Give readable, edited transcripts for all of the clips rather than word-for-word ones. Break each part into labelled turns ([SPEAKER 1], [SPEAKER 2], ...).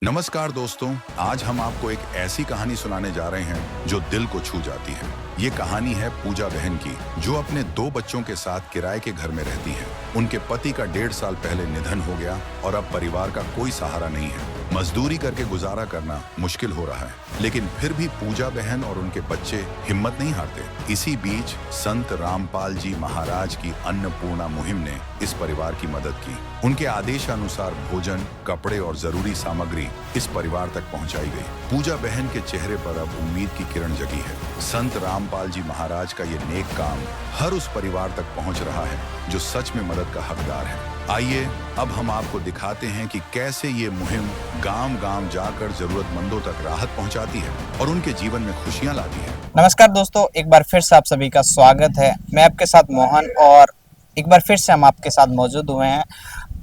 [SPEAKER 1] नमस्कार दोस्तों, आज हम आपको एक ऐसी कहानी सुनाने जा रहे हैं जो दिल को छू जाती है। ये कहानी है पूजा बहन की, जो अपने 2 बच्चों के साथ किराए के घर में रहती हैं। उनके पति का 1.5 साल पहले निधन हो गया और अब परिवार का कोई सहारा नहीं है। मजदूरी करके गुजारा करना मुश्किल हो रहा है, लेकिन फिर भी पूजा बहन और उनके बच्चे हिम्मत नहीं हारते। इसी बीच संत रामपाल जी महाराज की अन्नपूर्णा मुहिम ने इस परिवार की मदद की। उनके आदेशानुसार भोजन, कपड़े और जरूरी सामग्री इस परिवार तक पहुंचाई गई। पूजा बहन के चेहरे पर अब उम्मीद की किरण जगी है। संत रामपाल जी महाराज का ये नेक काम हर उस परिवार तक पहुंच रहा है जो सच में मदद का हकदार है। आइए अब हम आपको दिखाते हैं कि कैसे ये मुहिम गांव-गांव जाकर जरूरतमंदों तक राहत पहुंचाती है और उनके जीवन में खुशियां लाती है।
[SPEAKER 2] नमस्कार दोस्तों, एक बार फिर से आप सभी का स्वागत है। मैं आपके साथ मोहन और एक बार फिर से हम आपके साथ मौजूद हुए हैं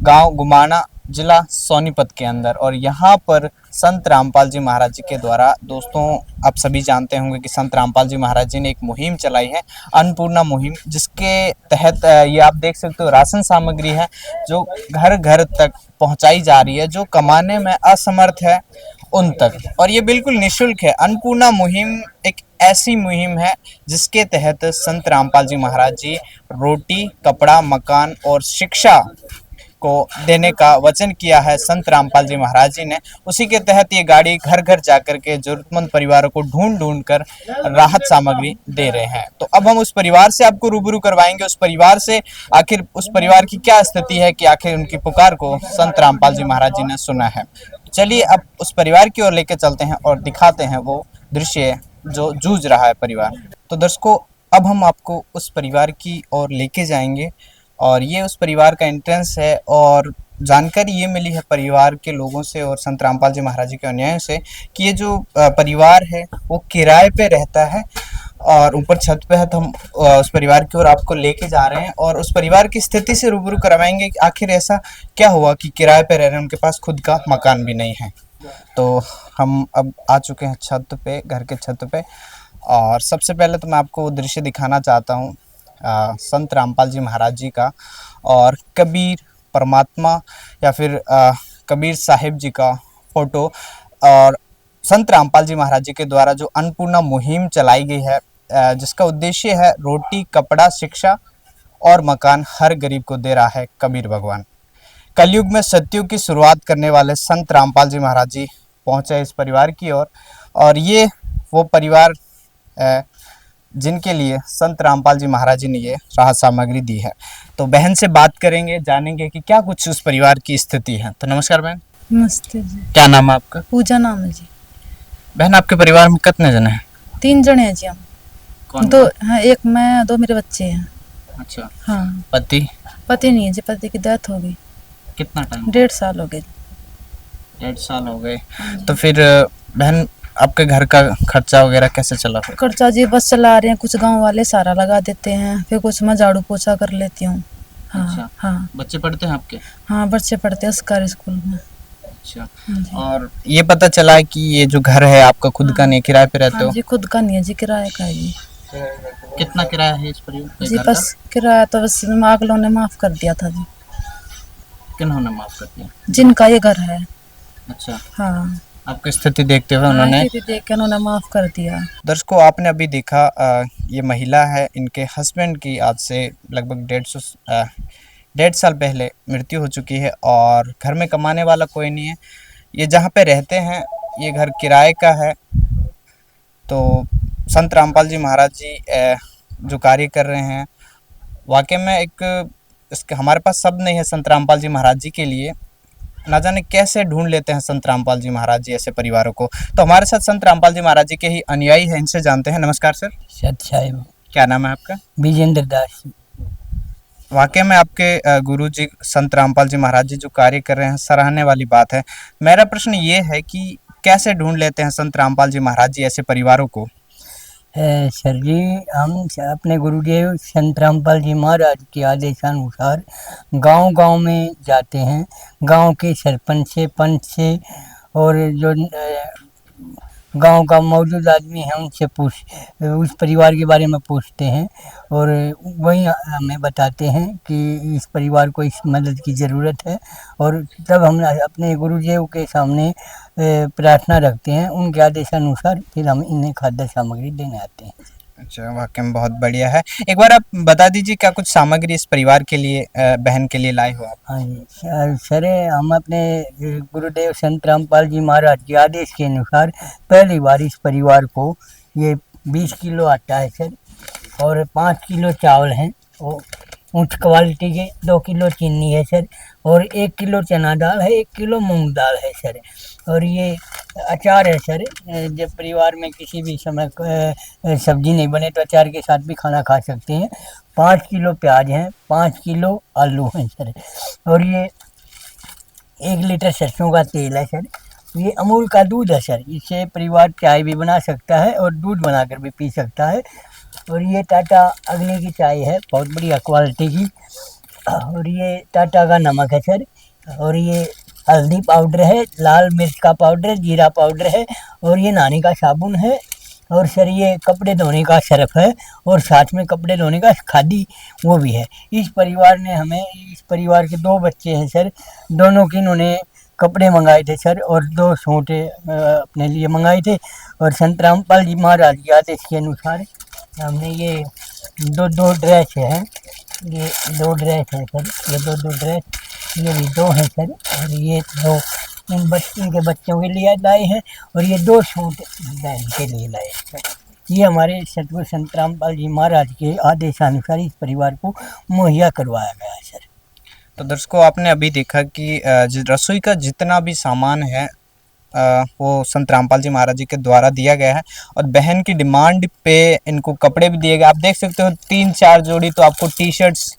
[SPEAKER 2] गांव गुमाना, जिला सोनीपत के अंदर। और यहाँ पर संत रामपाल जी महाराज जी के द्वारा, दोस्तों आप सभी जानते होंगे कि संत रामपाल जी महाराज जी ने एक मुहिम चलाई है, अन्नपूर्णा मुहिम, जिसके तहत ये आप देख सकते हो राशन सामग्री है जो घर घर तक पहुंचाई जा रही है, जो कमाने में असमर्थ है उन तक। और ये बिल्कुल निःशुल्क है। अन्नपूर्णा मुहिम एक ऐसी मुहिम है जिसके तहत संत रामपाल जी महाराज जी रोटी, कपड़ा, मकान और शिक्षा को देने का वचन किया है संत रामपाल जी महाराज जी ने। उसी के तहत ये गाड़ी घर घर जाकर के जरूरतमंद परिवारों को ढूंढ ढूंढ कर राहत सामग्री दे रहे हैं। तो अब हम उस परिवार से आपको रूबरू करवाएंगे, उस परिवार से आखिर उस परिवार की क्या स्थिति है कि आखिर उनकी पुकार को संत रामपाल जी महाराज जी ने सुना है। चलिए अब उस परिवार की ओर लेके चलते हैं और दिखाते हैं वो दृश्य जो जूझ रहा है परिवार। तो दर्शकों, अब हम आपको उस परिवार की ओर लेके जाएंगे और ये उस परिवार का एंट्रेंस है। और जानकारी ये मिली है परिवार के लोगों से और संत रामपाल जी महाराज जी के अन्याय से कि ये जो परिवार है वो किराए पे रहता है और ऊपर छत पे है। तो हम उस परिवार की ओर आपको लेके जा रहे हैं और उस परिवार की स्थिति से रूबरू करवाएंगे कि आखिर ऐसा क्या हुआ कि किराए पे रह रहे हैं, उनके पास खुद का मकान भी नहीं है। तो हम अब आ चुके हैं छत पे, घर के छत पे। और सबसे पहले तो मैं आपको वो दृश्य दिखाना चाहता हूँ संत रामपाल जी महाराज जी का और कबीर परमात्मा या फिर कबीर साहिब जी का फोटो। और संत रामपाल जी महाराज जी के द्वारा जो अन्नपूर्णा मुहिम चलाई गई है, जिसका उद्देश्य है रोटी, कपड़ा, शिक्षा और मकान हर गरीब को दे रहा है कबीर भगवान। कलयुग में सतयुग की शुरुआत करने वाले संत रामपाल जी महाराज जी पहुंचे इस परिवार की ओर। और ये वो परिवार जिनके लिए संत रामपाल जी महाराज जी ने ये राहत सामग्री दी है। तो बहन से बात करेंगे, जानेंगे कि क्या कुछ उस परिवार की स्थिति है। तो नमस्कार बहन।
[SPEAKER 3] नमस्ते जी।
[SPEAKER 2] क्या नाम है आपका?
[SPEAKER 3] पूजा नाम है जी।
[SPEAKER 2] बहन, आपके परिवार में कितने जने हैं?
[SPEAKER 3] 3 जने हैं जी हम।
[SPEAKER 2] कौन?
[SPEAKER 3] 2 हाँ, एक मैं, 2 मेरे बच्चे हैं।
[SPEAKER 2] अच्छा।
[SPEAKER 3] हाँ।
[SPEAKER 2] पति?
[SPEAKER 3] पति नहीं है जी, पति की डेथ हो गई।
[SPEAKER 2] कितना टाइम?
[SPEAKER 3] 1.5 साल हो गए।
[SPEAKER 2] 1.5 साल हो गए। तो फिर बहन, आपके घर का खर्चा वगैरह कैसे चला?
[SPEAKER 3] खर्चा जी बस चला रहे हैं, कुछ गांव वाले सारा लगा देते हैं, फिर कुछ मैं झाड़ू पोछा कर लेती हूँ। हाँ।
[SPEAKER 2] अच्छा।
[SPEAKER 3] हाँ।
[SPEAKER 2] बच्चे पढ़ते हैं आपके?
[SPEAKER 3] हाँ, बच्चे पढ़ते हैं सरकारी स्कूल में।
[SPEAKER 2] अच्छा।
[SPEAKER 3] हाँ
[SPEAKER 2] और ये पता चला कि ये जो घर है आपका खुद का नहीं, किराए पे रहते हो?
[SPEAKER 3] जी, खुद का नहीं है जी, किराए का है जी।
[SPEAKER 2] कितना किराया है इस परिवार
[SPEAKER 3] जी बस किराया तो बस अगलों ने माफ कर दिया था जी।
[SPEAKER 2] किन्होंने माफ कर दिया?
[SPEAKER 3] जिनका ये घर है।
[SPEAKER 2] अच्छा।
[SPEAKER 3] हाँ,
[SPEAKER 2] आपकी स्थिति देखते हुए उन्होंने
[SPEAKER 3] देख के उन्होंने माफ कर दिया।
[SPEAKER 2] दर्शकों, आपने अभी देखा ये महिला है, इनके हस्बैंड की आज से लगभग 1.5 साल पहले मृत्यु हो चुकी है और घर में कमाने वाला कोई नहीं है। ये जहाँ पे रहते हैं ये घर किराए का है। तो संत रामपाल जी महाराज जी जो कार्य कर रहे हैं, वाकई में एक इसके हमारे पास शब्द नहीं है संत रामपाल जी महाराज जी के लिए। ना जाने कैसे ढूंढ लेते हैं संत रामपाल जी महाराज जी ऐसे परिवारों को। तो हमारे साथ संत रामपाल जी महाराज जी के ही अनुयायी हैं, इनसे जानते हैं। नमस्कार सर।
[SPEAKER 4] सत साहिब।
[SPEAKER 2] क्या नाम है आपका?
[SPEAKER 4] विजेंद्र दास।
[SPEAKER 2] वाकई में आपके गुरु जी संत रामपाल जी महाराज जी जो कार्य कर रहे हैं, सराहने वाली बात है। मेरा प्रश्न ये है कि कैसे ढूंढ लेते हैं संत रामपाल जी महाराज जी ऐसे परिवारों को?
[SPEAKER 4] सर जी, हम अपने गुरुदेव संत रामपाल जी महाराज के आदेशानुसार गांव-गांव में जाते हैं। गांव के सरपंच से, पंच से और जो गांव का मौजूद आदमी है उनसे उस परिवार के बारे में पूछते हैं और वही हमें बताते हैं कि इस परिवार को इस मदद की ज़रूरत है, और तब हम अपने गुरुदेव के सामने प्रार्थना रखते हैं। उनके आदेशानुसार फिर हम इन्हें खाद्य सामग्री देने आते हैं।
[SPEAKER 2] अच्छा, वाकई में बहुत बढ़िया है। एक बार आप बता दीजिए क्या कुछ सामग्री इस परिवार के लिए, बहन के लिए लाए हो आप?
[SPEAKER 4] हाँ जी सर, हम अपने गुरुदेव संत रामपाल जी महाराज के आदेश के अनुसार पहली बार इस परिवार को ये 20 किलो आटा है सर, और 5 किलो चावल हैं, और उच्च क्वालिटी के 2 किलो चीनी है सर, और 1 किलो चना दाल है, 1 किलो मूंग दाल है सर, और ये अचार है सर। जब परिवार में किसी भी समय सब्जी नहीं बने तो अचार के साथ भी खाना खा सकते हैं। 5 किलो प्याज हैं, 5 किलो आलू हैं सर, और ये 1 लीटर सरसों का तेल है सर। ये अमूल का दूध है सर, इससे परिवार चाय भी बना सकता है और दूध बनाकर भी पी सकता है। और ये टाटा अग्नि की चाय है, बहुत बढ़िया क्वालिटी की। और ये टाटा का नमक है सर, और ये हल्दी पाउडर है, लाल मिर्च का पाउडर है, जीरा पाउडर है, और ये नहाने का साबुन है, और सर ये कपड़े धोने का सर्फ है, और साथ में कपड़े धोने का खादी वो भी है। इस परिवार ने हमें, इस परिवार के 2 बच्चे हैं सर, दोनों की इन्होंने कपड़े मंगाए थे सर, और 2 सूटे अपने लिए मंगाए थे, और संत रामपाल जी महाराज के आदेश के अनुसार हमने ये दो ड्रेस हैं, ये 2 ड्रेस हैं सर, ये 2 ड्रेस, ये भी 2 हैं सर, और ये 2 इन के बच्चों के लिए लाए हैं, और ये 2 सूट बहन के लिए लाए हैं सर। ये हमारे सतगुरु संत रामपाल जी महाराज के आदेशानुसार इस परिवार को मुहैया करवाया गया है सर।
[SPEAKER 2] तो दर्शकों, आपने अभी देखा कि रसोई का जितना भी सामान है वो संत रामपाल जी महाराज जी के द्वारा दिया गया है, और बहन की डिमांड पे इनको कपड़े भी दिए गए। आप देख सकते हो 3-4 जोड़ी तो आपको टी शर्ट्स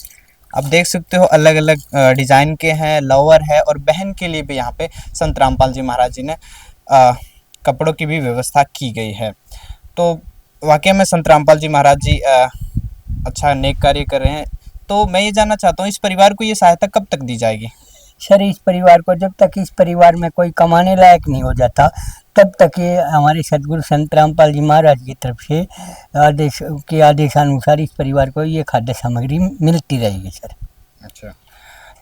[SPEAKER 2] आप देख सकते हो अलग अलग डिज़ाइन के हैं, लोअर है, और बहन के लिए भी यहाँ पे संत रामपाल जी महाराज जी ने कपड़ों की भी व्यवस्था की गई है। तो वाकई में संत रामपाल जी महाराज जी अच्छा नेक कार्य कर रहे हैं। तो मैं ये जानना चाहता हूँ, इस परिवार को ये सहायता कब तक दी जाएगी?
[SPEAKER 4] सर, इस परिवार को जब तक इस परिवार में कोई कमाने लायक नहीं हो जाता तब तक ये हमारे सतगुरु संत रामपाल जी महाराज की तरफ से आदेशानुसार इस परिवार को ये खाद्य सामग्री मिलती रहेगी सर।
[SPEAKER 2] अच्छा,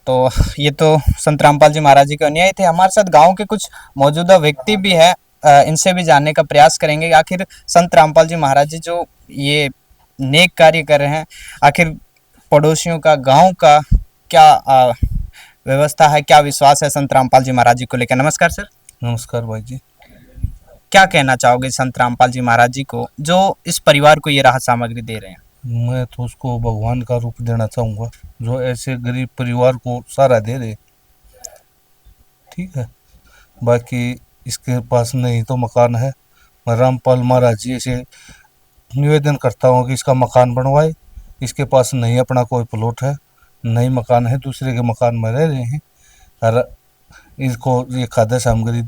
[SPEAKER 2] तो ये तो संत रामपाल जी महाराज जी के अनुयायी थे। हमारे साथ गांव के कुछ मौजूदा व्यक्ति भी है, इनसे भी जानने का प्रयास करेंगे आखिर संत रामपाल जी महाराज जी जो ये नेक कार्य कर रहे हैं, आखिर पड़ोसियों का, गांव का क्या व्यवस्था है, क्या विश्वास है संत रामपाल जी महाराज जी को लेकर। नमस्कार सर।
[SPEAKER 5] नमस्कार भाई जी।
[SPEAKER 2] क्या कहना चाहोगे संत रामपाल जी महाराज जी को जो इस परिवार को ये राहत सामग्री दे रहे हैं?
[SPEAKER 5] मैं तो उसको भगवान का रूप देना चाहूँगा जो ऐसे गरीब परिवार को सहारा दे रहे। ठीक है, बाकी इसके पास नहीं तो मकान है, मैं रामपाल महाराज जी से निवेदन करता हूँ कि इसका मकान बनवाए। इसके पास नहीं अपना कोई प्लॉट है, नहीं मकान है, दूसरे के मकान में रह रहे हैं, और इसको ये खाद्य सामग्री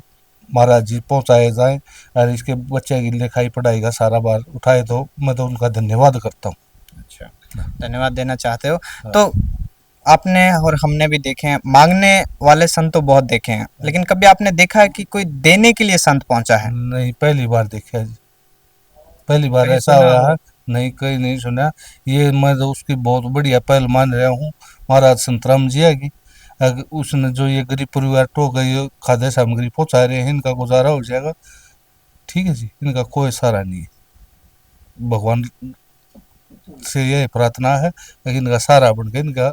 [SPEAKER 5] महाराज जी पहुँचाए जाए और इसके बच्चे की लिखाई पढ़ाई का सारा बार उठाए, तो मैं तो उनका धन्यवाद करता हूँ।
[SPEAKER 2] अच्छा, धन्यवाद देना चाहते हो। तो आपने और हमने भी देखे हैं, मांगने वाले संत तो बहुत देखे हैं, लेकिन कभी आपने देखा है कि कोई देने के लिए संत पहुंचा है?
[SPEAKER 5] नहीं, पहली बार देखा जी, पहली बार ऐसा हुआ है। नहीं, कहीं नहीं सुना। ये मैं तो उसकी बहुत बढ़िया पहल मान रहा हूँ महाराज संतराम जी की। उसने जो ये गरीब परिवार टो गई खाद्य सामग्री पहुँचा रहे हैं, इनका गुजारा हो जाएगा। ठीक है जी, इनका कोई सहारा नहीं है, भगवान से यही प्रार्थना है लेकिन इनका सहारा बन के इनका।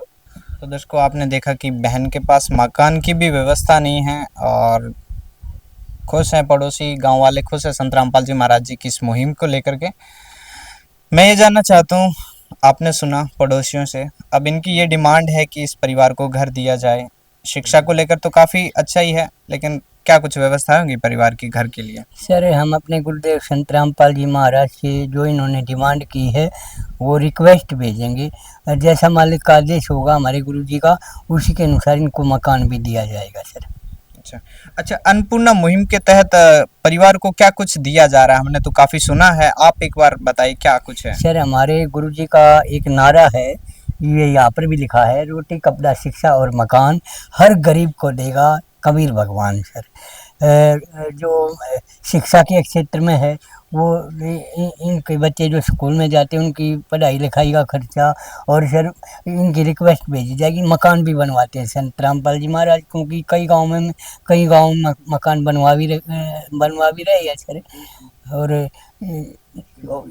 [SPEAKER 2] तो दर्शकों, आपने देखा कि बहन के पास मकान की भी व्यवस्था नहीं है, और खुश हैं पड़ोसी, गांव वाले खुश हैं संत रामपाल जी महाराज जी की इस मुहिम को लेकर के। मैं ये जानना चाहता हूँ, आपने सुना पड़ोसियों से, अब इनकी ये डिमांड है कि इस परिवार को घर दिया जाए। शिक्षा को लेकर तो काफ़ी अच्छा ही है, लेकिन क्या कुछ व्यवस्था होगी परिवार की घर के लिए?
[SPEAKER 4] सर, हम अपने गुरुदेव संत रामपाल जी महाराज से जो इन्होंने डिमांड की है वो रिक्वेस्ट भेजेंगे, और जैसा मालिक का आदेश होगा हमारे गुरुजी का, उसी के अनुसार इनको मकान भी दिया जाएगा सर।
[SPEAKER 2] अच्छा, अन्नपूर्णा मुहिम के तहत परिवार को क्या कुछ दिया जा रहा है? हमने तो काफ़ी सुना है, आप एक बार बताइए क्या कुछ है।
[SPEAKER 4] सर, हमारे गुरुजी का एक नारा है, ये यहाँ पर भी लिखा है, रोटी कपड़ा शिक्षा और मकान हर गरीब को देगा कबीर भगवान सर। जो शिक्षा के क्षेत्र में है वो इनके बच्चे जो स्कूल में जाते हैं उनकी पढ़ाई लिखाई का खर्चा, और सर इनकी रिक्वेस्ट भेजी जाएगी। मकान भी बनवाते हैं संत रामपाल जी महाराज, क्योंकि कई गाँव में मकान बनवा भी रहे हैं सर, और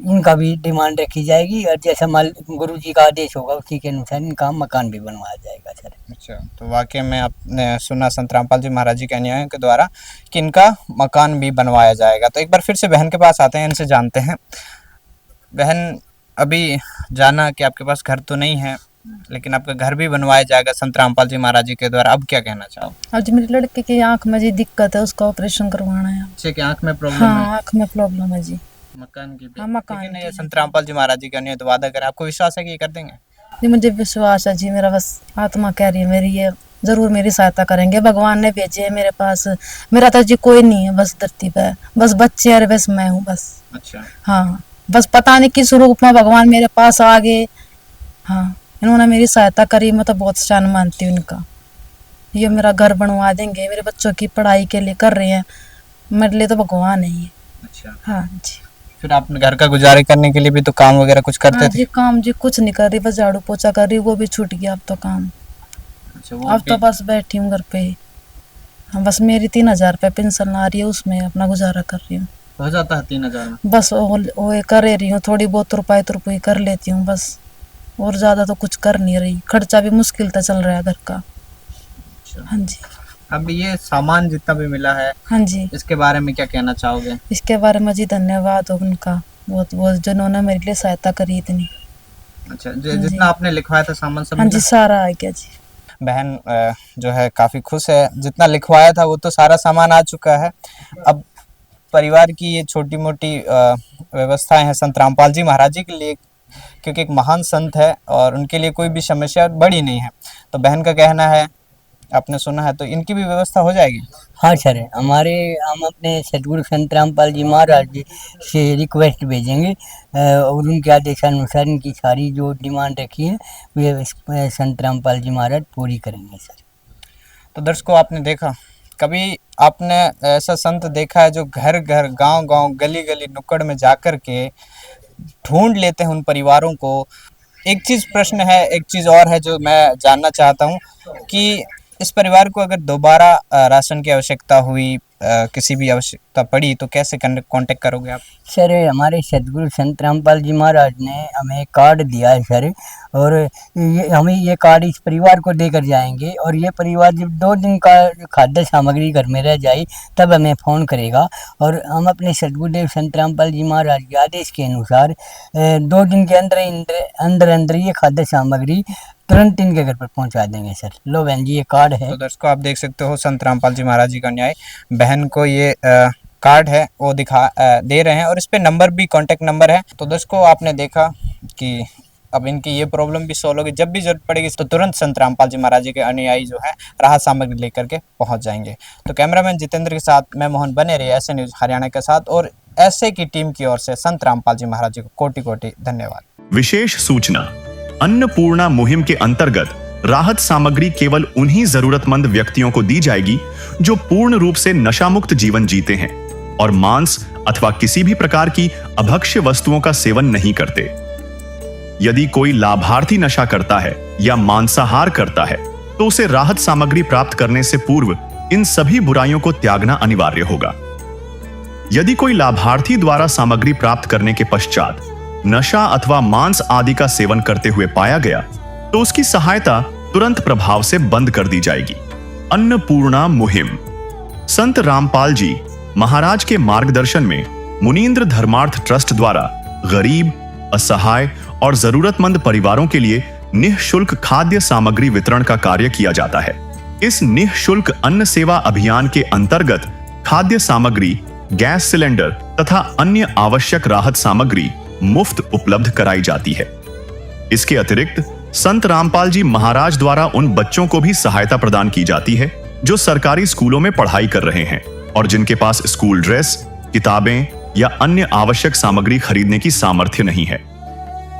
[SPEAKER 4] इनका भी डिमांड रखी जाएगी, और जैसा गुरु जी का आदेश होगा उसी के अनुसार इनका मकान भी बनवाया जाएगा सर।
[SPEAKER 2] अच्छा, तो वाकई में आपने सुना संत रामपाल जी महाराज जी के अनुयायियों के द्वारा कि इनका मकान भी बनवाया जाएगा। तो एक बार फिर से बहन के पास आते हैं, इनसे जानते हैं। बहन, अभी जाना कि आपके पास घर तो नहीं है, लेकिन आपका घर भी बनवाया जाएगा संत रामपाल जी महाराज जी के द्वारा, अब क्या कहना चाहो?
[SPEAKER 3] अब जो मेरे लड़के की आंख में जी दिक्कत है, उसका ऑपरेशन करवाना है।
[SPEAKER 2] अच्छे कि आंख में प्रॉब्लम
[SPEAKER 3] हाँ,
[SPEAKER 2] है?
[SPEAKER 3] आंख में प्रॉब्लम है जी।
[SPEAKER 2] मकान की भी?
[SPEAKER 3] हाँ, मकान
[SPEAKER 2] लेकिन
[SPEAKER 3] की
[SPEAKER 2] ये संत रामपाल जी महाराज जी के अनुयायी तो वादा करें, आपको विश्वास है कि ये कर देंगे?
[SPEAKER 3] जी मुझे विश्वास है जी, मेरा बस आत्मा कह रही है मेरी, ये जरूर मेरी सहायता करेंगे। भगवान ने भेजे है मेरे पास, मेरा तो जी कोई नहीं है, बस धरती पे बस बच्चे और बस मैं हूँ बस।
[SPEAKER 2] अच्छा।
[SPEAKER 3] हाँ, बस पता नहीं किस रूप में भगवान मेरे पास आ गए। हाँ, इन्होंने मेरी सहायता करी, मैं तो बहुत शान मानती हूँ इनका। ये मेरा घर बनवा देंगे, मेरे बच्चों की पढ़ाई के लिए कर रहे हैं, मेरे लिए तो भगवान है ये।
[SPEAKER 2] अच्छा,
[SPEAKER 3] हाँ जी।
[SPEAKER 2] फिर आप घर का गुजारे करने के लिए भी तो काम वगैरह कुछ करते
[SPEAKER 3] हाँ
[SPEAKER 2] थे?
[SPEAKER 3] जी, काम जी कुछ नहीं कर रही, बस झाड़ू पोछा कर रही, वो भी छूट गया अब तो काम।
[SPEAKER 2] अच्छा, वो
[SPEAKER 3] अब तो बस बैठी हूँ घर पे ही। हाँ, बस मेरी 3,000 रुपये पेंशन आ रही है, उसमें अपना गुजारा कर रही हूँ।
[SPEAKER 2] हो जाता है 3,000 में?
[SPEAKER 3] बस वो कर रही हूँ, थोड़ी बहुत रुपये कर लेती हूँ बस, और ज़्यादा तो कुछ कर नहीं रही। खर्चा भी मुश्किल तो चल रहा है घर का। हाँ जी।
[SPEAKER 2] अब ये सामान जितना भी मिला है,
[SPEAKER 3] हाँ जी,
[SPEAKER 2] इसके बारे में क्या कहना चाहोगे?
[SPEAKER 3] इसके बारे में जी धन्यवाद हो उनका, बहुत जिन्होंने मेरे लिए सहायता करी इतनी।
[SPEAKER 2] अच्छा, जितना आपने लिखवाया था सामान सब
[SPEAKER 3] हाँ जी,
[SPEAKER 2] मिला?
[SPEAKER 3] सारा आ गया जी।
[SPEAKER 2] बहन जो है काफ़ी खुश है, जितना लिखवाया था वो तो सारा सामान आ चुका है। अब परिवार की ये छोटी मोटी व्यवस्थाएं हैं संत रामपाल जी महाराज जी के लिए, क्योंकि एक महान संत है और उनके लिए कोई भी समस्या बड़ी नहीं है। तो बहन का कहना है, आपने सुना है, तो इनकी भी व्यवस्था हो जाएगी?
[SPEAKER 4] हाँ सर, हम अपने सतगुरु संत रामपाल जी महाराज जी से रिक्वेस्ट भेजेंगे, और उनके आदेशानुसार इनकी सारी जो डिमांड रखी है वे संत रामपाल जी महाराज पूरी करेंगे सर।
[SPEAKER 2] तो दर्शकों, आपने देखा, कभी आपने ऐसा संत देखा है जो घर घर, गांव गांव, गली गली, नुक्कड़ में जाकर के ढूंढ लेते हैं उन परिवारों को? एक चीज़ प्रश्न है, एक चीज़ और है जो मैं जानना चाहता हूँ कि इस परिवार को अगर दोबारा राशन की आवश्यकता हुई, किसी भी आवश्यकता पड़ी, तो कैसे कांटेक्ट करोगे आप?
[SPEAKER 4] सर, हमारे सतगुरु संत रामपाल जी महाराज ने हमें कार्ड दिया है सर, और हमें ये कार्ड इस परिवार को देकर जाएंगे, और ये परिवार जब 2 दिन का खाद्य सामग्री घर में रह जाए तब हमें फ़ोन करेगा, और हम अपने सतगुरुदेव संत रामपाल जी महाराज के आदेश के अनुसार 2 दिन के अंदर ये खाद्य सामग्री तुरंत इनके घर पर पहुंचा देंगे सर। लो बहन जी, ये कार्ड है।
[SPEAKER 2] तो दर्शकों, आप देख सकते हो संत रामपाल जी महाराज जी का न्याय, बहन को ये कार्ड है वो दे रहे हैं, और इस पे नंबर भी, कांटेक्ट नंबर है। तो दर्शकों, आपने देखा कि अब इनकी ये प्रॉब्लम भी सॉल्व होगी। जब भी जरूरत पड़ेगी तो तुरंत संत रामपाल जी महाराज जी के अनुयायी जो है राहत सामग्री लेकर के पहुंच जाएंगे। तो कैमरामैन जितेंद्र के साथ मैं मोहन, बने रहिए ऐसे न्यूज़ हरियाणा के साथ, और ऐसे की टीम की ओर से संत रामपाल जी महाराज जी को कोटि कोटि धन्यवाद।
[SPEAKER 6] विशेष सूचना, अन्नपूर्णा मुहिम के अंतर्गत राहत सामग्री केवल उन्हीं जरूरतमंद व्यक्तियों को दी जाएगी जो पूर्ण रूप से नशामुक्त जीवन जीते हैं और मांस अथवा किसी भी प्रकार की अभक्ष्य वस्तुओं का सेवन नहीं करते। यदि कोई लाभार्थी नशा करता है या मांसाहार करता है तो उसे राहत सामग्री प्राप्त करने से पूर्व इन सभी बुराइयों को त्यागना अनिवार्य होगा। यदि कोई लाभार्थी द्वारा सामग्री प्राप्त करने के पश्चात नशा अथवा मांस आदि का सेवन करते हुए पाया गया तो उसकी सहायता तुरंत प्रभाव से बंद कर दी जाएगी। अन्नपूर्णा मुहिम संत रामपाल जी महाराज के मार्गदर्शन में मुनींद्र धर्मार्थ ट्रस्ट द्वारा गरीब, असहाय और जरूरतमंद परिवारों के लिए निःशुल्क खाद्य सामग्री वितरण का कार्य किया जाता है। इस निःशुल्क अन्न सेवा अभियान के अंतर्गत खाद्य सामग्री, गैस सिलेंडर तथा अन्य आवश्यक राहत सामग्री मुफ्त उपलब्ध कराई जाती है। इसके अतिरिक्त संत रामपाल जी महाराज द्वारा उन बच्चों को भी सहायता प्रदान की जाती है जो सरकारी स्कूलों में पढ़ाई कर रहे हैं और जिनके पास स्कूल ड्रेस, किताबें या अन्य आवश्यक सामग्री खरीदने की सामर्थ्य नहीं है।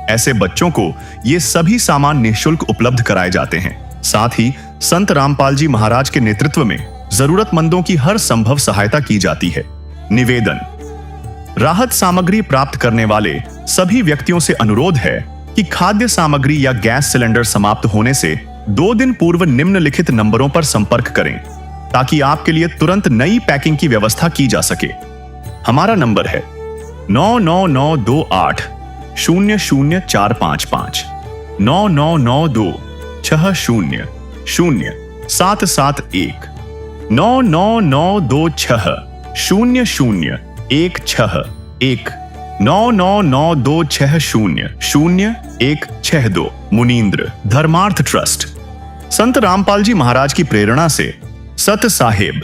[SPEAKER 6] ऐसे बच्चों को ये सभी सामान निःशुल्क उपलब्ध कराए जाते हैं। साथ ही संत रामपाल जी महाराज के नेतृत्व में जरूरतमंदों की हर संभव सहायता की जाती है। निवेदन: राहत सामग्री प्राप्त करने वाले सभी व्यक्तियों से अनुरोध है कि खाद्य सामग्री या गैस सिलेंडर समाप्त होने से 2 दिन पूर्व निम्नलिखित नंबरों पर संपर्क करें ताकि आपके लिए तुरंत नई पैकिंग की व्यवस्था की जा सके। हमारा नंबर है 99928 00455 9992 60 0771 99926 0016 99926 मुनींद्र धर्मार्थ ट्रस्ट। संत रामपाल जी महाराज की प्रेरणा से सत साहिब